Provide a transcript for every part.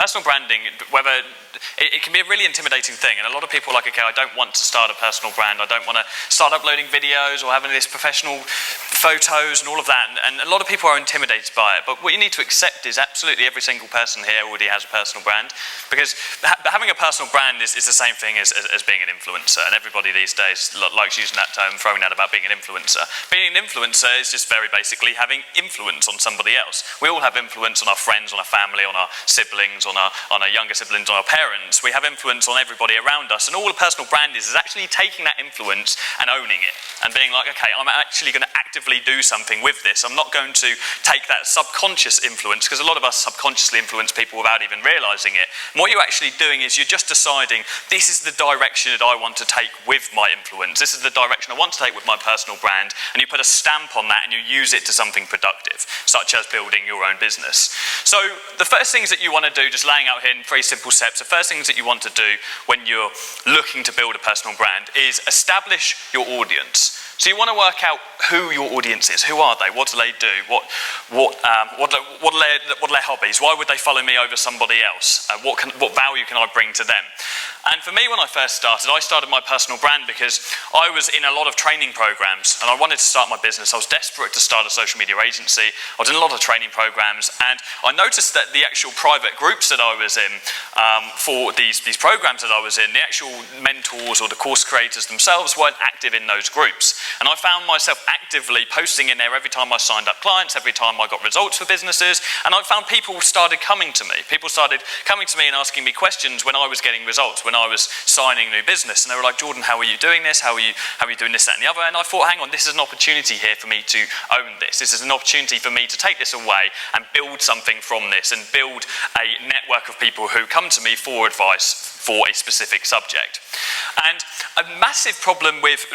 Personal branding, it can be a really intimidating thing, and a lot of people are like, okay, I don't want to start a personal brand, I don't want to start uploading videos or having this professional photos and all of that, and a lot of people are intimidated by it. But what you need to accept is absolutely every single person here already has a personal brand, because having a personal brand is the same thing as being an influencer, and everybody these days likes using that term, throwing out about being an influencer. Being an influencer is just very basically having influence on somebody else. We all have influence on our friends, on our family, on our siblings, on our younger siblings, on our parents. We have influence on everybody around us, and all a personal brand is actually taking that influence and owning it and being like, okay, I'm actually going to actively do something with this. I'm not going to take that subconscious influence, because a lot of us subconsciously influence people without even realizing it. And what you're actually doing is you're just deciding, this is the direction that I want to take with my influence. This is the direction I want to take with my personal brand, and you put a stamp on that and you use it to something productive, such as building your own business. So the first things that you want to do, just laying out here in 3 simple steps, the first things that you want to do when you're looking to build a personal brand is establish your audience. So you want to work out who your audience is. Who are they? What do they do? What are their hobbies? Why would they follow me over somebody else? What value can I bring to them? And for me, when I first started, I started my personal brand because I was in a lot of training programs and I wanted to start my business. I was desperate to start a social media agency. I was in a lot of training programs, and I noticed that the actual private groups that I was in for these programs that I was in, the actual mentors or the course creators themselves weren't active in those groups. And I found myself actively posting in there every time I signed up clients, every time I got results for businesses, and I found people started coming to me. People started coming to me and asking me questions when I was getting results, when I was signing new business. And they were like, Jordan, how are you doing this? How are you doing this, that, and the other? And I thought, hang on, this is an opportunity here for me to own this. This is an opportunity for me to take this away and build something from this, and build a network of people who come to me for advice for a specific subject. And a massive problem with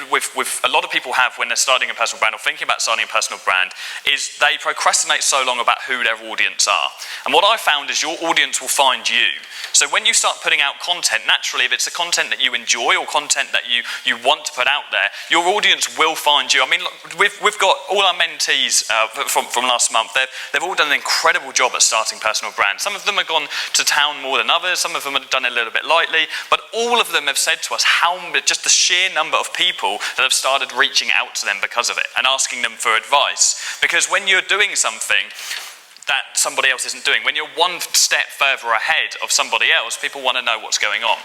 a lot of people have when they're starting a personal brand or thinking about starting a personal brand is they procrastinate so long about who their audience are. And what I found is your audience will find you. So when you start putting out content, naturally, if it's a content that you enjoy or content that you want to put out there, your audience will find you. I mean, look, we've got all our mentees from last month. They've all done an incredible job at starting personal brands. Some of them have gone to town more than others. Some of them have done it a little bit lightly. But all of them have said to us just the sheer number of people that have started reaching out to them because of it and asking them for advice. Because when you're doing something that somebody else isn't doing, when you're one step further ahead of somebody else, people want to know what's going on.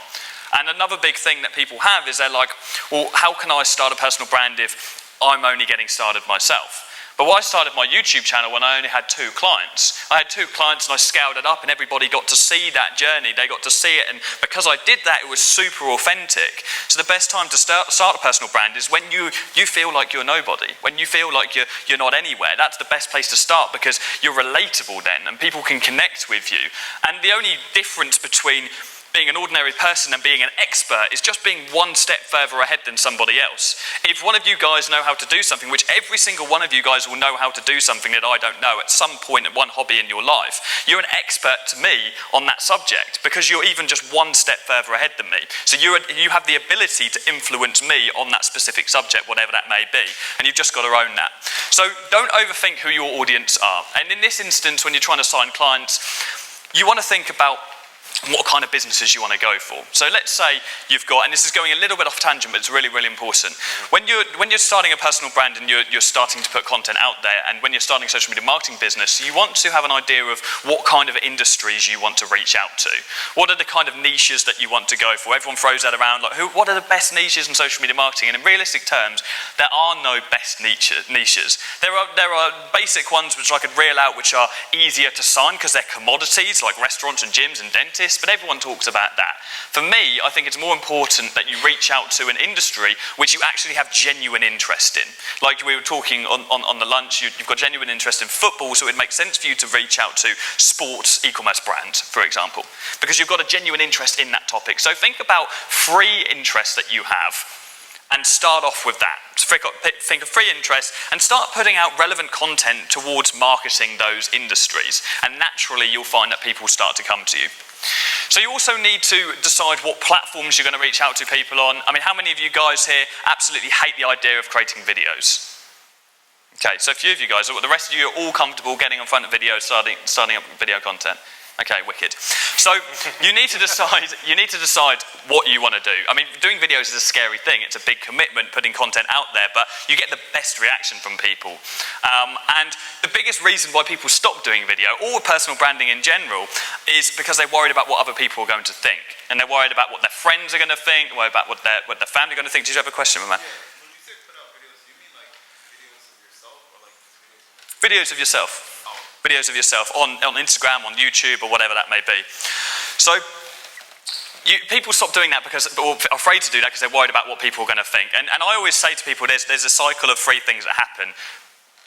And another big thing that people have is they're like, well, how can I start a personal brand if I'm only getting started myself? But I started my YouTube channel when I only had 2 clients. I had 2 clients and I scaled it up, and everybody got to see that journey. They got to see it, and because I did that, it was super authentic. So the best time to start a personal brand is when you feel like you're nobody, when you feel like you're not anywhere. That's the best place to start, because you're relatable then, and people can connect with you. And the only difference between being an ordinary person and being an expert is just being one step further ahead than somebody else. If one of you guys know how to do something, which every single one of you guys will know how to do something that I don't know at some point at one hobby in your life, you're an expert to me on that subject because you're even just one step further ahead than me. So you have the ability to influence me on that specific subject, whatever that may be, and you've just got to own that. So don't overthink who your audience are. And in this instance, when you're trying to sign clients, you want to think about what kind of businesses you want to go for. So let's say you've got, and this is going a little bit off tangent, but it's really, really important. When you're starting a personal brand and you're starting to put content out there, and when you're starting a social media marketing business, you want to have an idea of what kind of industries you want to reach out to. What are the kind of niches that you want to go for? Everyone throws that around, like what are the best niches in social media marketing? And in realistic terms, there are no best niches. There are basic ones which I could reel out, which are easier to sign because they're commodities, like restaurants and gyms and dentists, but everyone talks about that. For me, I think it's more important that you reach out to an industry which you actually have genuine interest in. Like we were talking on the lunch, you've got genuine interest in football, so it makes sense for you to reach out to sports e-commerce brands, for example, because you've got a genuine interest in that topic. So think about 3 interests that you have and start off with that. Think of 3 interests and start putting out relevant content towards marketing those industries, and naturally you'll find that people start to come to you. So you also need to decide what platforms you're going to reach out to people on. I mean, how many of you guys here absolutely hate the idea of creating videos? Okay, so a few of you guys, the rest of you are all comfortable getting in front of videos, starting up video content. Okay, wicked. So you need to decide what you want to do. I mean, doing videos is a scary thing. It's a big commitment, putting content out there, but you get the best reaction from people. And the biggest reason why people stop doing video, or personal branding in general, is because they're worried about what other people are going to think. And they're worried about what their friends are going to think, worried about what their family are going to think. Did you have a question, my man? Yeah. When you say put out videos, do you mean like videos of yourself or like Videos of yourself. Videos of yourself on Instagram, on YouTube, or whatever that may be. So people stop doing that because, or are afraid to do that because they're worried about what people are going to think. And I always say to people, there's a cycle of 3 things that happen,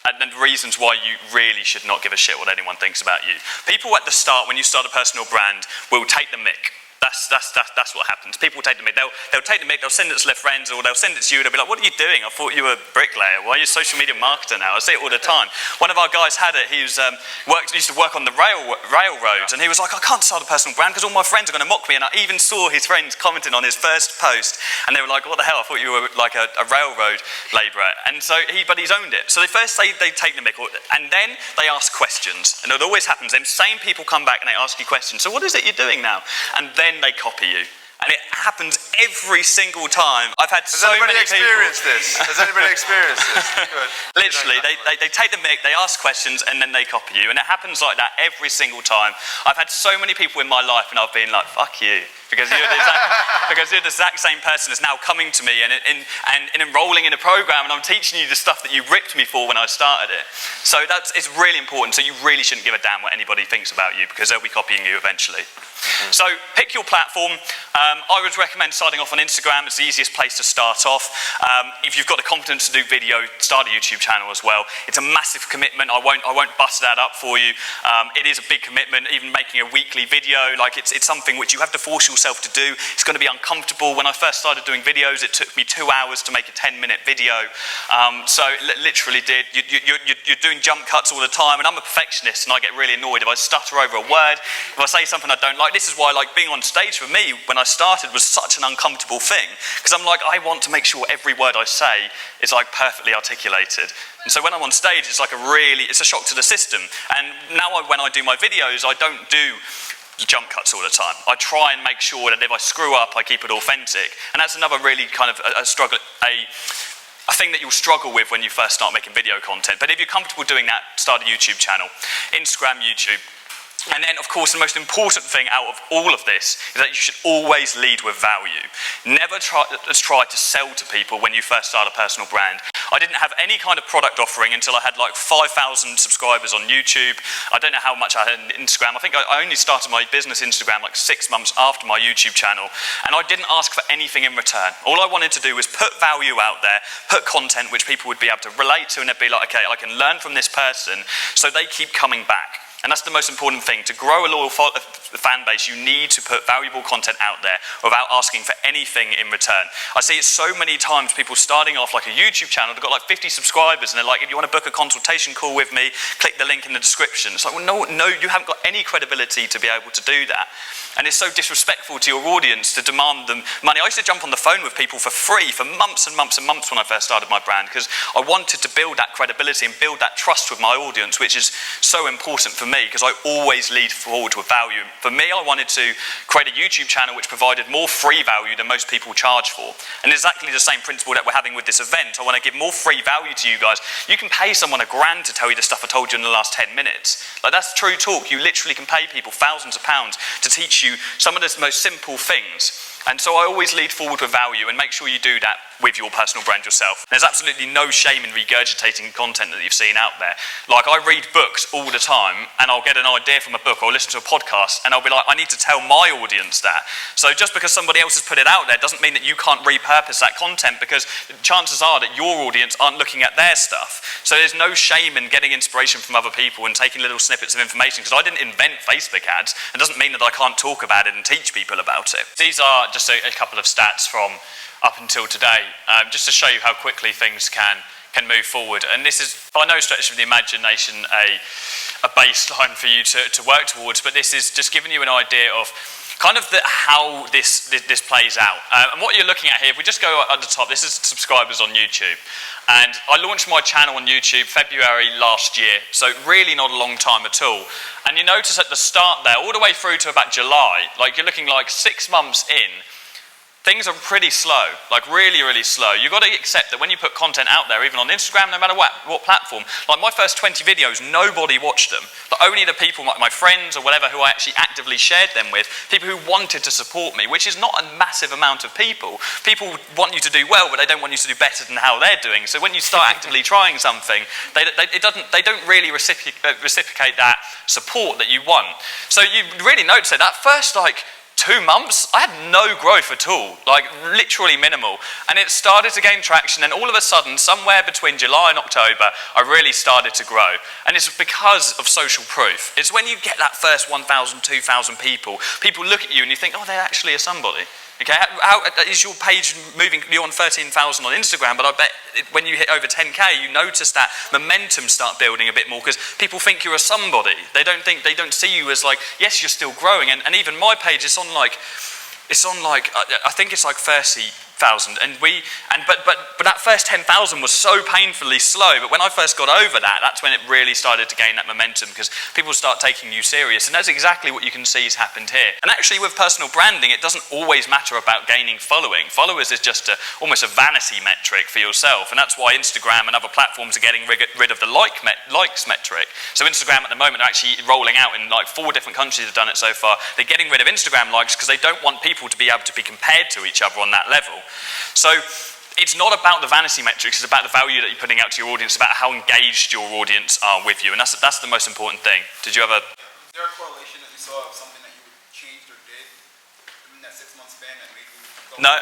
and reasons why you really should not give a shit what anyone thinks about you. People at the start, when you start a personal brand, will take the mick. That's what happens. People will take the mick. They'll take the mick, they'll send it to their friends, or they'll send it to you, they'll be like, what are you doing? I thought you were a bricklayer. Why are you a social media marketer now? I see it all the time. One of our guys had it. He was, used to work on the railroads, and he was like, I can't start a personal brand because all my friends are going to mock me. And I even saw his friends commenting on his first post, and they were like, what the hell? I thought you were like a railroad labourer. And so but he's owned it. So they first say they take the mick, and then they ask questions. And it always happens. Then same people come back and they ask you questions. So what is it you're doing now? And then they copy you. And it happens every single time. I've had so many people... Has anybody experienced this? Good. Literally, they take the mic, they ask questions, and then they copy you. And it happens like that every single time. I've had so many people in my life, and I've been like, fuck you. Because you're the exact same person that's now coming to me and enrolling in a program, and I'm teaching you the stuff that you ripped me for when I started it. So it's really important. So you really shouldn't give a damn what anybody thinks about you, because they'll be copying you eventually. Mm-hmm. So pick your platform. I would recommend starting off on Instagram. It's the easiest place to start off. If you've got the confidence to do video, start a YouTube channel as well. It's a massive commitment. I won't bust that up for you. It is a big commitment. Even making a weekly video, like it's something which you have to force yourself to do. It's going to be uncomfortable. When I first started doing videos, it took me 2 hours to make a 10-minute video. So it literally did. You're doing jump cuts all the time, and I'm a perfectionist, and I get really annoyed if I stutter over a word, if I say something I don't like. This is why, like, being on stage for me when I started was such an uncomfortable thing, because I'm like, I want to make sure every word I say is like perfectly articulated. And so when I'm on stage, it's a shock to the system. And now when I do my videos, I don't do jump cuts all the time. I try and make sure that if I screw up, I keep it authentic. And that's another really kind of a struggle, a thing that you'll struggle with when you first start making video content. But if you're comfortable doing that, start a YouTube channel. Instagram, YouTube. And then, of course, the most important thing out of all of this is that you should always lead with value. Never try to sell to people when you first start a personal brand. I didn't have any kind of product offering until I had like 5,000 subscribers on YouTube. I don't know how much I had on Instagram. I think I only started my business Instagram like 6 months after my YouTube channel. And I didn't ask for anything in return. All I wanted to do was put value out there, put content which people would be able to relate to, and they'd be like, okay, I can learn from this person, so they keep coming back. And that's the most important thing. To grow a loyal fan base, you need to put valuable content out there without asking for anything in return. I see it so many times, people starting off like a YouTube channel, they've got like 50 subscribers, and they're like, if you want to book a consultation call with me, click the link in the description. It's like, well, no, you haven't got any credibility to be able to do that. And it's so disrespectful to your audience to demand them money. I used to jump on the phone with people for free for months and months and months when I first started my brand, because I wanted to build that credibility and build that trust with my audience, which is so important for me, because I always lead forward with value. For me, I wanted to create a YouTube channel which provided more free value than most people charge for. And exactly the same principle that we're having with this event. I want to give more free value to you guys. You can pay someone $1,000 to tell you the stuff I told you in the last 10 minutes. Like, that's true talk. You literally can pay people thousands of pounds to teach you some of the most simple things. And so I always lead forward with value, and make sure you do that with your personal brand yourself. There's absolutely no shame in regurgitating content that you've seen out there. Like, I read books all the time, and I'll get an idea from a book, or listen to a podcast, and I'll be like, I need to tell my audience that. So just because somebody else has put it out there doesn't mean that you can't repurpose that content, because chances are that your audience aren't looking at their stuff. So there's no shame in getting inspiration from other people and taking little snippets of information, because I didn't invent Facebook ads. It doesn't mean that I can't talk about it and teach people about it. These are just a couple of stats from up until today, just to show you how quickly things can move forward. And this is, by no stretch of the imagination, a baseline for you to work towards, but this is just giving you an idea of kind of how this plays out. And what you're looking at here, if we just go at the top, this is subscribers on YouTube. And I launched my channel on YouTube February last year, so really not a long time at all. And you notice at the start there, all the way through to about July, like you're looking like 6 months in, things are pretty slow, like really, really slow. You've got to accept that when you put content out there, even on Instagram, no matter what platform, like my first 20 videos, nobody watched them. But only the people, my friends or whatever, who I actually actively shared them with, people who wanted to support me, which is not a massive amount of people. People want you to do well, but they don't want you to do better than how they're doing. So when you start actively trying something, they don't really reciprocate that support that you want. So you really notice that first, like, 2 months, I had no growth at all, like literally minimal. And it started to gain traction, and all of a sudden, somewhere between July and October, I really started to grow. And it's because of social proof. It's when you get that first 1,000, 2,000 people look at you and you think, oh, they actually are somebody. Okay, how is your page moving? You're on 13,000 on Instagram, but I bet when you hit over 10K, you notice that momentum start building a bit more because people think you're a somebody. They don't see you as like, yes, you're still growing. And even my page is on like, I think it's like 30,000. But that first 10,000 was so painfully slow. But when I first got over that, that's when it really started to gain that momentum because people start taking you serious. And that's exactly what you can see has happened here. And actually with personal branding, it doesn't always matter about gaining following. Followers is just almost a vanity metric for yourself. And that's why Instagram and other platforms are getting rid of the likes metric. So Instagram at the moment are actually rolling out in like 4 different countries have done it so far. They're getting rid of Instagram likes because they don't want people to be able to be compared to each other on that level. So it's not about the vanity metrics, it's about the value that you're putting out to your audience, about how engaged your audience are with you, and that's the most important thing. Did you have a... Is there a correlation that you saw of something that you changed or did in that 6 month span that made you go? No,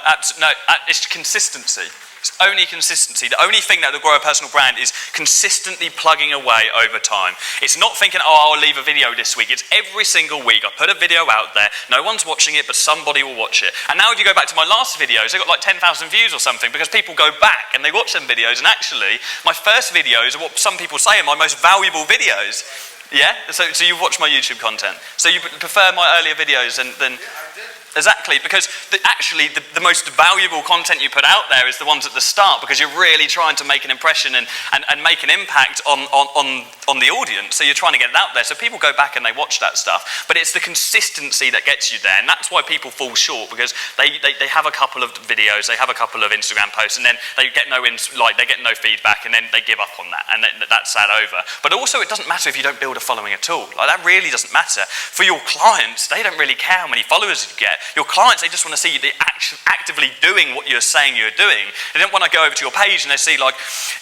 it's consistency. It's only consistency. The only thing that will grow a personal brand is consistently plugging away over time. It's not thinking, oh, I'll leave a video this week. It's every single week. I put a video out there. No one's watching it, but somebody will watch it. And now if you go back to my last videos, I got like 10,000 views or something because people go back and they watch them videos. And actually, my first videos are what some people say are my most valuable videos. Yeah? So you've watched my YouTube content. So you prefer my earlier videos than... Yeah, I did. Exactly, because actually the most valuable content you put out there is the ones at the start because you're really trying to make an impression and make an impact on the audience. So you're trying to get it out there. So people go back and they watch that stuff. But it's the consistency that gets you there. And that's why people fall short because they have a couple of videos, they have a couple of Instagram posts, and then they get no feedback, and then they give up on that. And that's that over. But also it doesn't matter if you don't build a following at all. Like that really doesn't matter. For your clients, they don't really care how many followers you get. Your clients, they just want to see you actively doing what you're saying you're doing. They don't want to go over to your page and they see like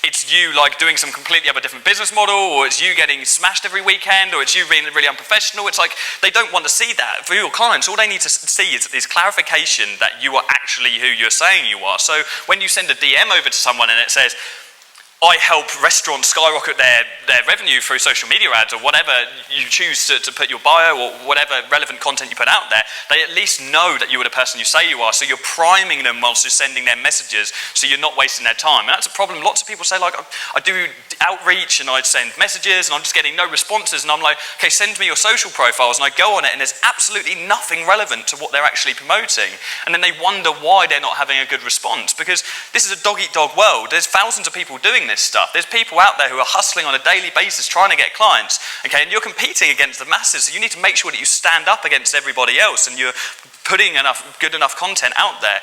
it's you like doing some completely other different business model, or it's you getting smashed every weekend, or it's you being really unprofessional. It's like they don't want to see that. For your clients, all they need to see is clarification that you are actually who you're saying you are. So when you send a DM over to someone and it says, I help restaurants skyrocket their revenue through social media ads or whatever you choose to put your bio or whatever relevant content you put out there, they at least know that you are the person you say you are. So you're priming them whilst you're sending them messages so you're not wasting their time. And that's a problem. Lots of people say, like, I do outreach and I send messages and I'm just getting no responses. And I'm like, okay, send me your social profiles. And I go on it and there's absolutely nothing relevant to what they're actually promoting. And then they wonder why they're not having a good response, because this is a dog-eat-dog world. There's thousands of people doing this stuff. There's people out there who are hustling on a daily basis trying to get clients, okay, and you're competing against the masses, so you need to make sure that you stand up against everybody else and you're putting good enough content out there.